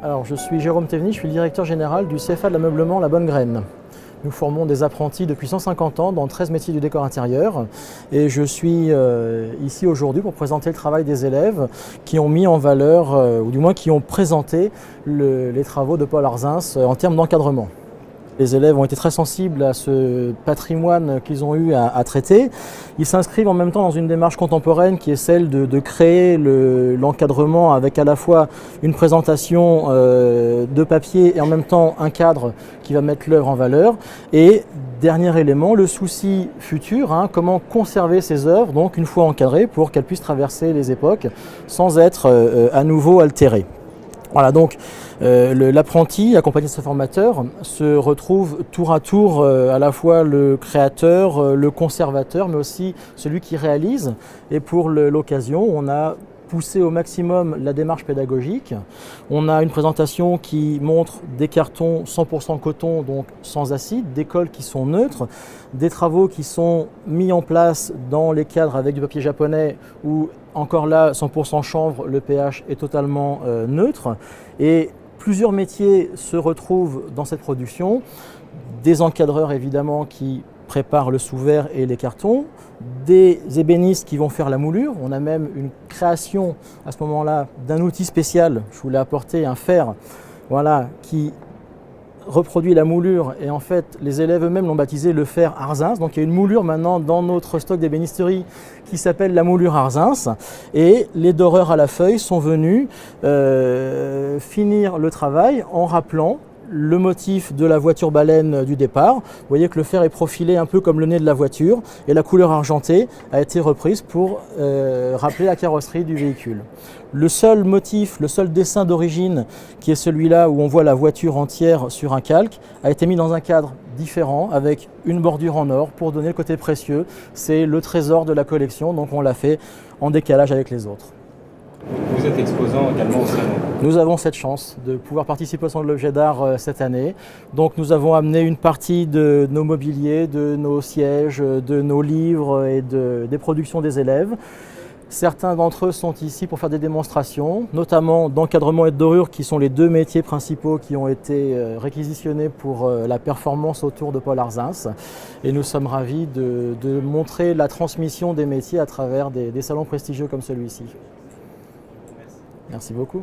Alors, je suis Jérôme Théveny, je suis le directeur général du CFA de l'ameublement La Bonne Graine. Nous formons des apprentis depuis 150 ans dans 13 métiers du décor intérieur et je suis ici aujourd'hui pour présenter le travail des élèves qui ont mis en valeur, ou du moins qui ont présenté les travaux de Paul Arzins en termes d'encadrement. Les élèves ont été très sensibles à ce patrimoine qu'ils ont eu à traiter. Ils s'inscrivent en même temps dans une démarche contemporaine qui est celle de créer l'encadrement avec à la fois une présentation de papier et en même temps un cadre qui va mettre l'œuvre en valeur. Et dernier élément, le souci futur, comment conserver ces œuvres donc une fois encadrées pour qu'elles puissent traverser les époques sans être à nouveau altérées. Voilà, donc l'apprenti, accompagné de ce formateur, se retrouve tour à tour à la fois le créateur, le conservateur, mais aussi celui qui réalise. Et pour l'occasion, on a poussé au maximum la démarche pédagogique. On a une présentation qui montre des cartons 100% coton, donc sans acide, des colles qui sont neutres, des travaux qui sont mis en place dans les cadres avec du papier japonais où encore là 100% chanvre, le pH est totalement neutre et plusieurs métiers se retrouvent dans cette production. Des encadreurs évidemment qui préparent le sous-verre et les cartons, des ébénistes qui vont faire la moulure. On a même une création à ce moment-là d'un outil spécial, je vous l'ai apporté, un fer, voilà, qui reproduit la moulure et en fait les élèves eux-mêmes l'ont baptisé le fer Arzins. Donc il y a une moulure maintenant dans notre stock d'ébénisterie qui s'appelle la moulure Arzins et les doreurs à la feuille sont venus finir le travail en rappelant le motif de la voiture baleine du départ. Vous voyez que le fer est profilé un peu comme le nez de la voiture et la couleur argentée a été reprise pour rappeler la carrosserie du véhicule. Le seul motif, le seul dessin d'origine qui est celui-là où on voit la voiture entière sur un calque a été mis dans un cadre différent avec une bordure en or pour donner le côté précieux. C'est le trésor de la collection, donc on l'a fait en décalage avec les autres. Vous êtes exposant également au salon. Nous avons cette chance de pouvoir participer au salon de l'objet d'art cette année. Donc nous avons amené une partie de nos mobiliers, de nos sièges, de nos livres et des productions des élèves. Certains d'entre eux sont ici pour faire des démonstrations, notamment d'encadrement et de dorure qui sont les deux métiers principaux qui ont été réquisitionnés pour la performance autour de Paul Arzins. Et nous sommes ravis de montrer la transmission des métiers à travers des salons prestigieux comme celui-ci. Merci beaucoup.